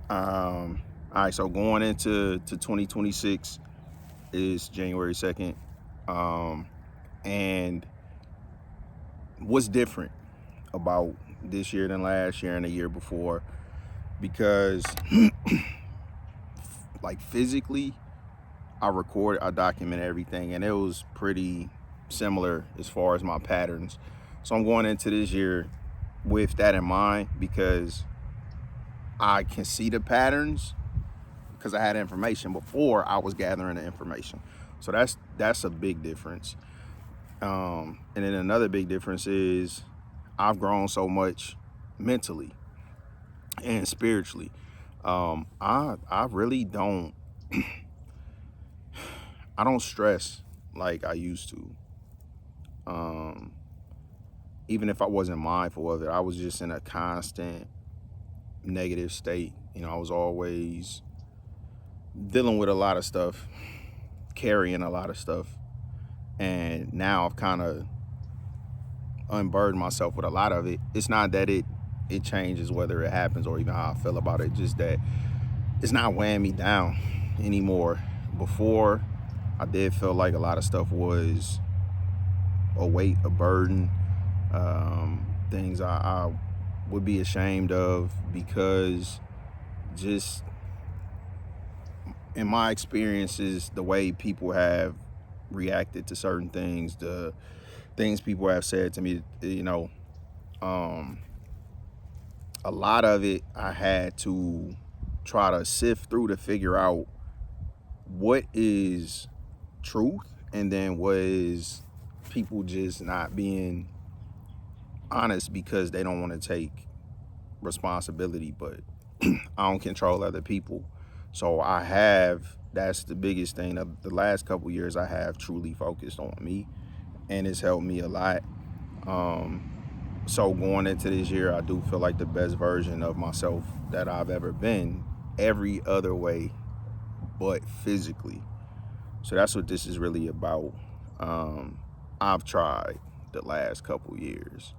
All right, so going into 2026 is January 2nd. Um, and what's different about this year than last year and the year before? Because, like, physically, I document everything, and it was pretty similar as far as my patterns. So I'm going into this year with that in mind because I can see the patterns because I had information before I was gathering the information. So that's a big difference. And then another big difference is I've grown so much mentally and spiritually. I really don't I don't stress like I used to. Um, Even if I wasn't mindful of it, I was just in a constant negative state. I was always dealing with a lot of stuff, carrying a lot of stuff, and now I've kind of unburdened myself with a lot of it. It's not that it changes whether it happens or even how I feel about it, just that it's not weighing me down anymore. Before, I did feel like a lot of stuff was a weight, a burden, things I would be ashamed of because just in my experiences, the way people have reacted to certain things, the things people have said to me, um, a lot of it I had to try to sift through to figure out what is truth and then what is people just not being honest because they don't want to take responsibility. But I don't control other people. So that's the biggest thing of the last couple years. I have truly focused on me, and it's helped me a lot. Um, so going into this year, I do feel like the best version of myself that I've ever been, every other way but physically. So that's what this is really about. I've tried the last couple years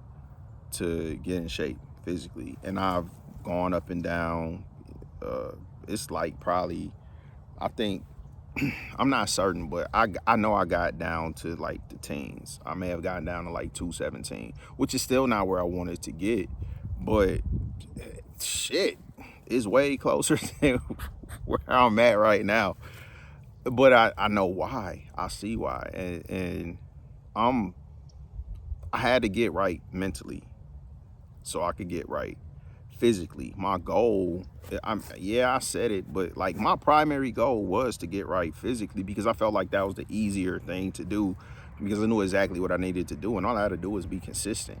to get in shape physically, and I've gone up and down. Uh, it's like probably, I think, I'm not certain, but I know I got down to like the teens. I may have gotten down to like 217, which is still not where I wanted to get, but shit, it's way closer than where I'm at right now. But I know why. I see why, and I'm I had to get right mentally so I could get right physically. My goal, I said it, but like my primary goal was to get right physically because I felt like that was the easier thing to do because I knew exactly what I needed to do, and all I had to do was be consistent.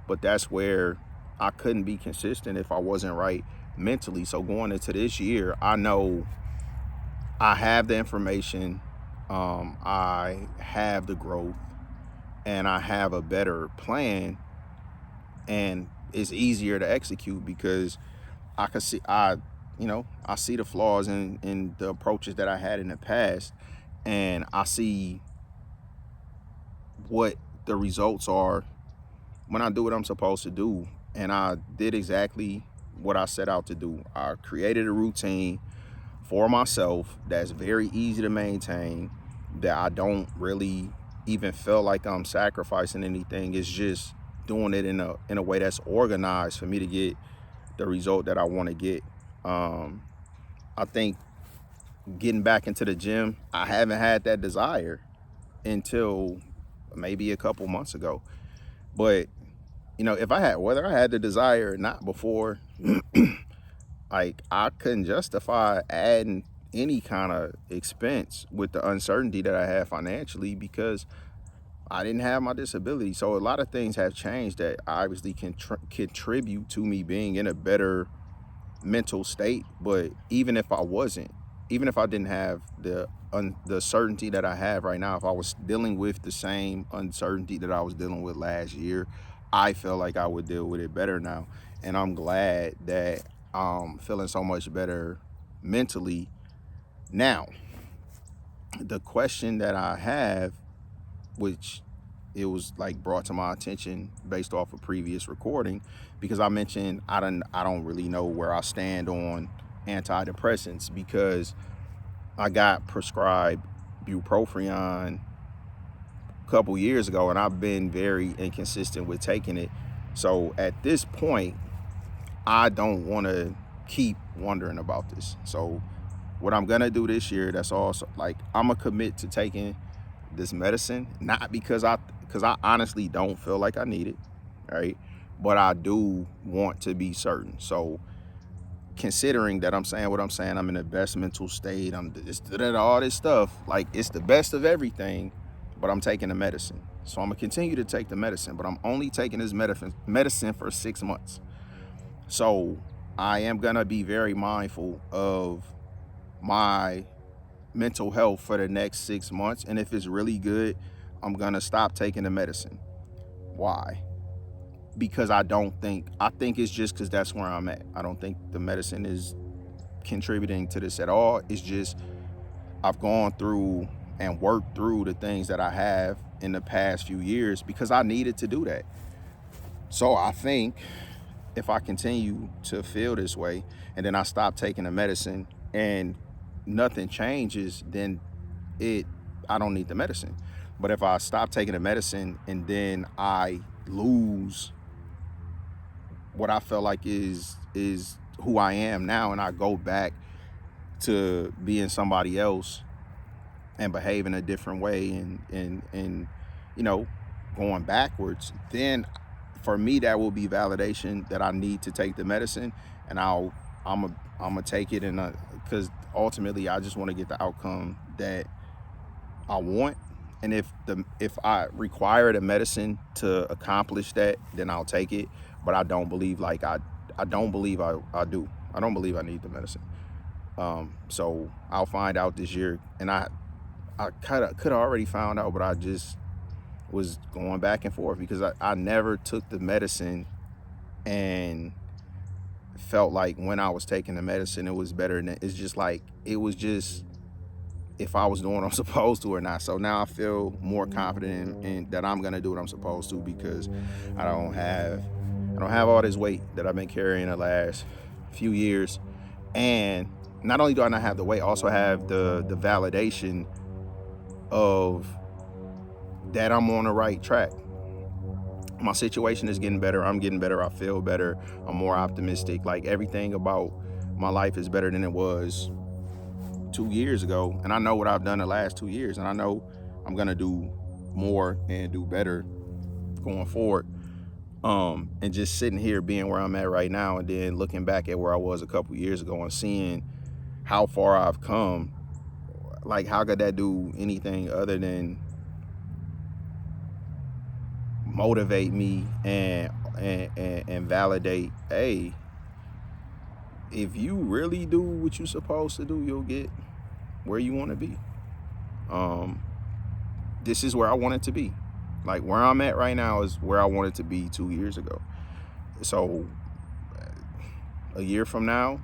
But that's where I couldn't be consistent if I wasn't right mentally. So going into this year, I know I have the information, I have the growth, and I have a better plan, and it's easier to execute because I can see I see the flaws in the approaches that I had in the past, and I see what the results are when I do what I'm supposed to do. And I did exactly what I set out to do. I created a routine for myself that's very easy to maintain, that I don't really even feel like I'm sacrificing anything. It's just doing it in a way that's organized for me to get the result that I want to get. Um, I think getting back into the gym, I haven't had that desire until maybe a couple months ago. But if I had, whether I had the desire or not before, like I couldn't justify adding any kind of expense with the uncertainty that I had financially because I didn't have my disability. So a lot of things have changed that obviously can contribute to me being in a better mental state. But even if I wasn't, even if I didn't have the certainty that I have right now, if I was dealing with the same uncertainty that I was dealing with last year, I feel like I would deal with it better now. And I'm glad that I'm feeling so much better mentally now. The question that I have, which it was like brought to my attention based off a previous recording, because I mentioned I don't really know where I stand on antidepressants because I got prescribed bupropion a couple years ago, and I've been very inconsistent with taking it. So at this point, I don't want to keep wondering about this. So what I'm gonna do this year, that's also like I'm gonna commit to taking this medicine, not because I honestly don't feel like I need it, right? But I do want to be certain. So considering that I'm saying what I'm saying, I'm in the best mental state, I'm all this stuff, like it's the best of everything, but I'm taking the medicine. So I'm gonna continue to take the medicine, but I'm only taking this medicine for 6 months. So I am gonna be very mindful of my mental health for the next 6 months. And if it's really good, I'm gonna stop taking the medicine. Why? Because I think it's just because that's where I'm at. I don't think the medicine is contributing to this at all. It's just I've gone through and worked through the things that I have in the past few years because I needed to do that. So I think if I continue to feel this way and then I stop taking the medicine and nothing changes, then I don't need the medicine. But if I stop taking the medicine and then I lose what I feel like is who I am now, and I go back to being somebody else and behaving a different way and you know, going backwards, then for me that will be validation that I need to take the medicine. And I'm gonna take it, and because ultimately I just want to get the outcome that I want. And if I require the medicine to accomplish that, then I'll take it. But I don't believe I don't believe I do. I don't believe I need the medicine. So I'll find out this year. And I could have already found out, but I just was going back and forth because I never took the medicine and felt like when I was taking the medicine it was better than it's just like it was just if I was doing what I'm supposed to or not. So now I feel more confident in that I'm gonna do what I'm supposed to because I don't have all this weight that I've been carrying the last few years. And not only do I not have the weight, I also have the validation of that I'm on the right track. My situation is getting better. I'm getting better. I feel better. I'm more optimistic. Like everything about my life is better than it was 2 years ago. And I know what I've done the last 2 years. And I know I'm going to do more and do better going forward. And just sitting here being where I'm at right now and then looking back at where I was a couple years ago and seeing how far I've come, like how could that do anything other than motivate me and validate, hey, if you really do what you're supposed to do, you'll get where you want to be. This is where I want it to be. Like where I'm at right now is where I wanted to be 2 years ago. So a year from now,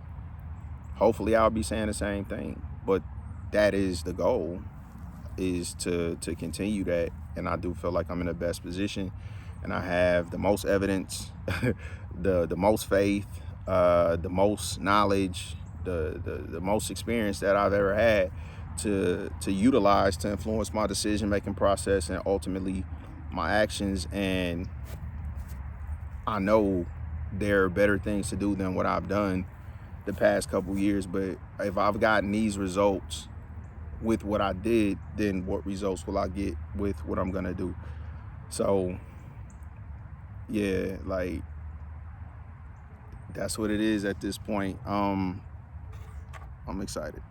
hopefully I'll be saying the same thing. But that is the goal, is to continue that. And I do feel like I'm in the best position, and I have the most evidence, the most faith, the most knowledge, the most experience that I've ever had to utilize to influence my decision making process and ultimately my actions. And I know there are better things to do than what I've done the past couple years, but if I've gotten these results with what I did, then what results will I get with what I'm gonna do? So yeah, like that's what it is at this point. I'm excited.